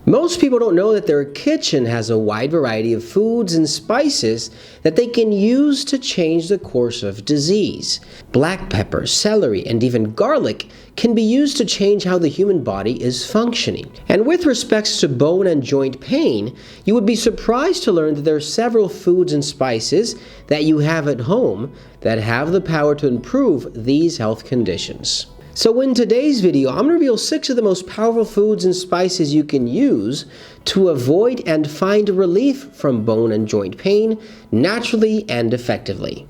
Most people don't know that their kitchen has a wide variety of foods and spices that they can use to change the course of disease. Black pepper, celery, and even garlic can be used to change how the human body is functioning. And with respects to bone and joint pain, you would be surprised to learn that there are several foods and spices that you have at home that have the power to improve these health conditions. So in today's video, I'm going to reveal 6 of the most powerful foods and spices you can use to avoid and find relief from bone and joint pain naturally and effectively.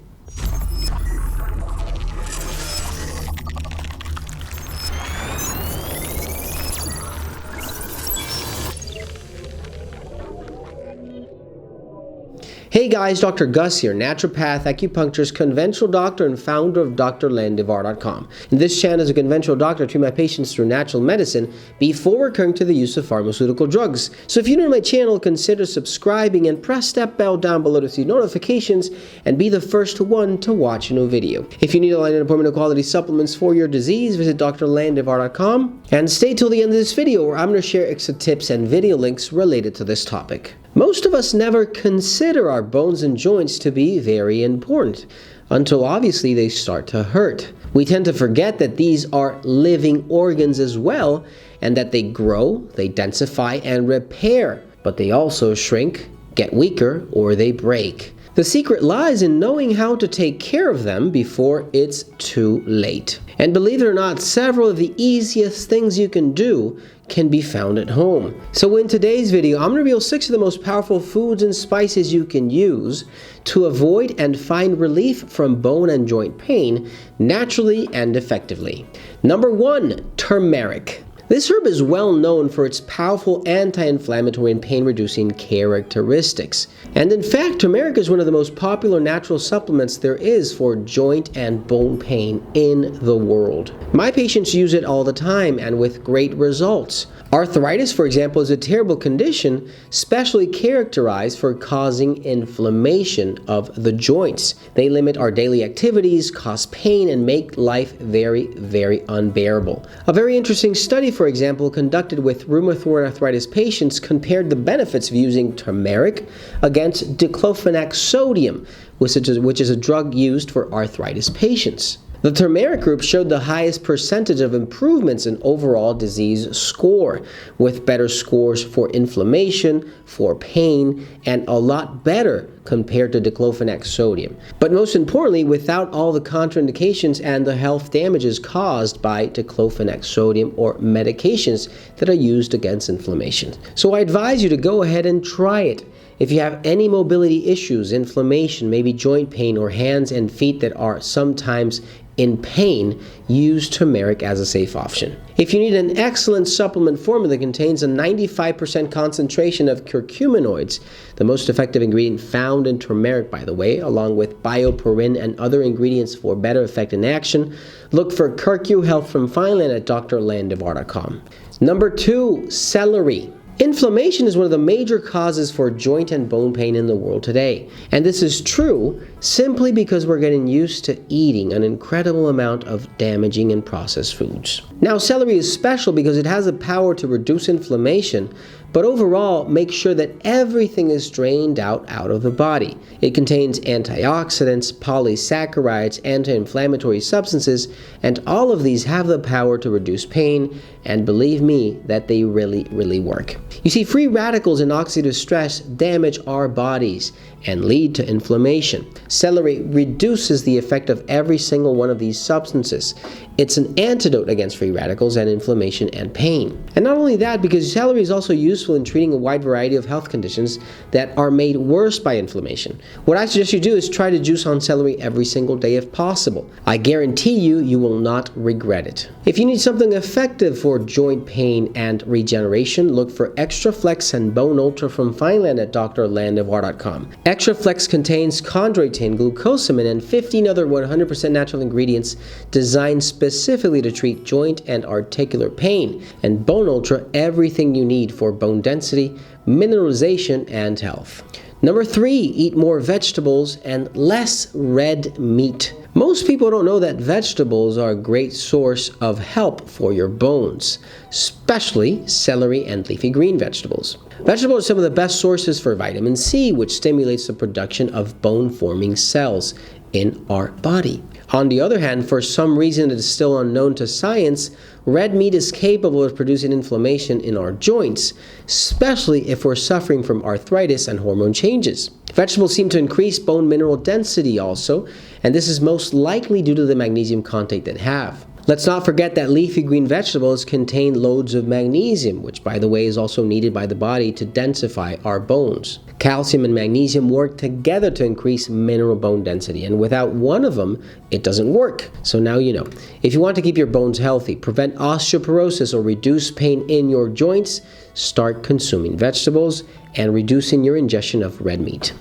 Hey guys, Dr. Gus here, naturopath, acupuncturist, conventional doctor, and founder of drlandivar.com. And this channel is a conventional doctor to treat my patients through natural medicine before recurring to the use of pharmaceutical drugs. So if you're new to my channel, consider subscribing and press that bell down below to see notifications and be the first one to watch a new video. If you need a line and appointment of quality supplements for your disease, visit drlandivar.com and stay till the end of this video where I'm going to share extra tips and video links related to this topic. Most of us never consider our bones and joints to be very important until obviously they start to hurt. We tend to forget that these are living organs as well and that they grow, they densify and repair, but they also shrink, get weaker, or they break. The secret lies in knowing how to take care of them before it's too late. And believe it or not, several of the easiest things you can do can be found at home. So in today's video, I'm going to reveal 6 of the most powerful foods and spices you can use to avoid and find relief from bone and joint pain naturally and effectively. Number 1, turmeric. This herb is well known for its powerful anti-inflammatory and pain-reducing characteristics. And in fact, turmeric is one of the most popular natural supplements there is for joint and bone pain in the world. My patients use it all the time and with great results. Arthritis, for example, is a terrible condition specially characterized for causing inflammation of the joints. They limit our daily activities, cause pain, and make life very, very unbearable. A very interesting study, for example, conducted with rheumatoid arthritis patients compared the benefits of using turmeric against diclofenac sodium, which is a drug used for arthritis patients. The turmeric group showed the highest percentage of improvements in overall disease score, with better scores for inflammation, for pain, and a lot better compared to diclofenac sodium. But most importantly, without all the contraindications and the health damages caused by diclofenac sodium or medications that are used against inflammation. So I advise you to go ahead and try it. If you have any mobility issues, inflammation, maybe joint pain, or hands and feet that are sometimes in pain, use turmeric as a safe option. If you need an excellent supplement formula that contains a 95% concentration of curcuminoids, the most effective ingredient found in turmeric, by the way, along with bioperin and other ingredients for better effect and action, look for Curcu Health from Finland at drlandivar.com. Number 2, celery. Inflammation is one of the major causes for joint and bone pain in the world today. And this is true simply because we're getting used to eating an incredible amount of damaging and processed foods. Now, celery is special because it has the power to reduce inflammation, but overall make sure that everything is drained out of the body. It contains antioxidants, polysaccharides, anti-inflammatory substances, and all of these have the power to reduce pain, and believe me that they really, really work. You see, free radicals and oxidative stress damage our bodies and lead to inflammation. Celery reduces the effect of every single one of these substances. It's an antidote against free radicals and inflammation and pain. And not only that, because celery is also useful in treating a wide variety of health conditions that are made worse by inflammation. What I suggest you do is try to juice on celery every single day if possible. I guarantee you will not regret it. If you need something effective for joint pain and regeneration, look for Extra Flex and Bone Ultra from Finland at drlandivar.com. Extra Flex contains chondroitin, glucosamine, and 15 other 100% natural ingredients designed specifically to treat joint and articular pain. And Bone Ultra, everything you need for bone density, mineralization, and health. Number 3, eat more vegetables and less red meat. Most people don't know that vegetables are a great source of help for your bones, especially celery and leafy green vegetables. Vegetables are some of the best sources for vitamin C, which stimulates the production of bone-forming cells in our body. On the other hand, for some reason that is still unknown to science, red meat is capable of producing inflammation in our joints, especially if we're suffering from arthritis and hormone changes. Vegetables seem to increase bone mineral density also, and this is most likely due to the magnesium content they have. Let's not forget that leafy green vegetables contain loads of magnesium, which by the way is also needed by the body to densify our bones. Calcium and magnesium work together to increase mineral bone density, and without one of them, it doesn't work. So now you know. If you want to keep your bones healthy, prevent osteoporosis or reduce pain in your joints, start consuming vegetables and reducing your ingestion of red meat.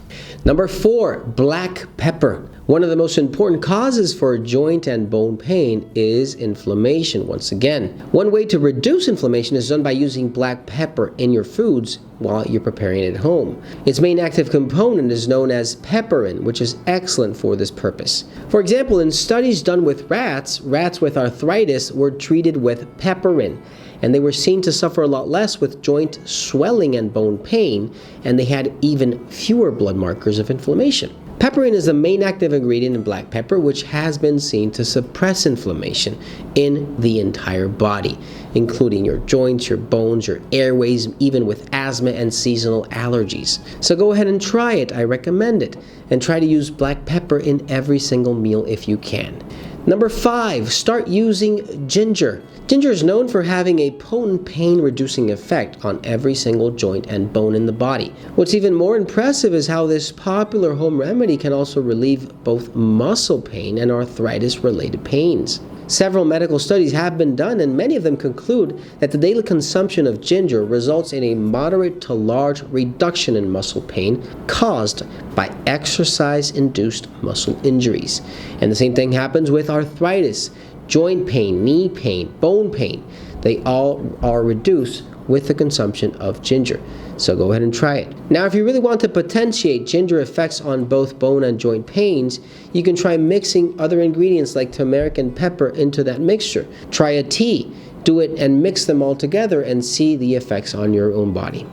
Number 4, black pepper. One of the most important causes for joint and bone pain is inflammation once again. One way to reduce inflammation is done by using black pepper in your foods while you're preparing it at home. Its main active component is known as pepperin, which is excellent for this purpose. For example, in studies done with rats with arthritis were treated with pepperin, and they were seen to suffer a lot less with joint swelling and bone pain, and they had even fewer blood markers of inflammation. Pepperin is the main active ingredient in black pepper, which has been seen to suppress inflammation in the entire body, including your joints, your bones, your airways, even with asthma and seasonal allergies. So go ahead and try it. I recommend it. And try to use black pepper in every single meal if you can. Number 5, start using ginger. Ginger is known for having a potent pain-reducing effect on every single joint and bone in the body. What's even more impressive is how this popular home remedy can also relieve both muscle pain and arthritis-related pains. Several medical studies have been done, and many of them conclude that the daily consumption of ginger results in a moderate to large reduction in muscle pain caused by exercise-induced muscle injuries. And the same thing happens with arthritis, joint pain, knee pain, bone pain. They all are reduced with the consumption of ginger. So go ahead and try it. Now, if you really want to potentiate ginger effects on both bone and joint pains, you can try mixing other ingredients like turmeric and pepper into that mixture. Try a tea. Do it and mix them all together and see the effects on your own body.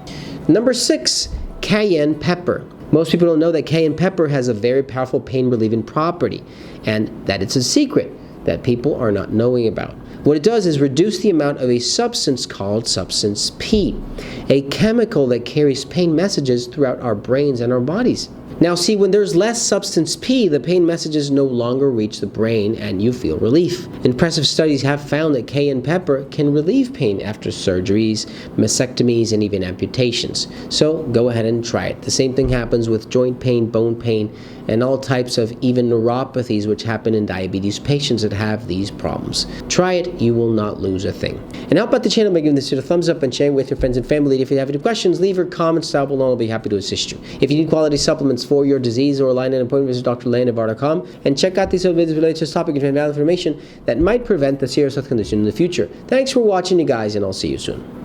Number 6, cayenne pepper. Most people don't know that cayenne pepper has a very powerful pain-relieving property, and that it's a secret that people are not knowing about. What it does is reduce the amount of a substance called substance P, a chemical that carries pain messages throughout our brains and our bodies. Now see, when there's less substance P, the pain messages no longer reach the brain and you feel relief. Impressive studies have found that cayenne pepper can relieve pain after surgeries, mastectomies, and even amputations. So go ahead and try it. The same thing happens with joint pain, bone pain, and all types of even neuropathies which happen in diabetes patients that have these problems. Try it, you will not lose a thing. And help out the channel by giving this a thumbs up and sharing with your friends and family. If you have any questions, leave your comments down below and I'll be happy to assist you. If you need quality supplements for your disease or line an appointment, visit drlandivar.com and check out these other videos related to this topic and find valuable information that might prevent the serious health condition in the future. Thanks for watching, you guys, and I'll see you soon.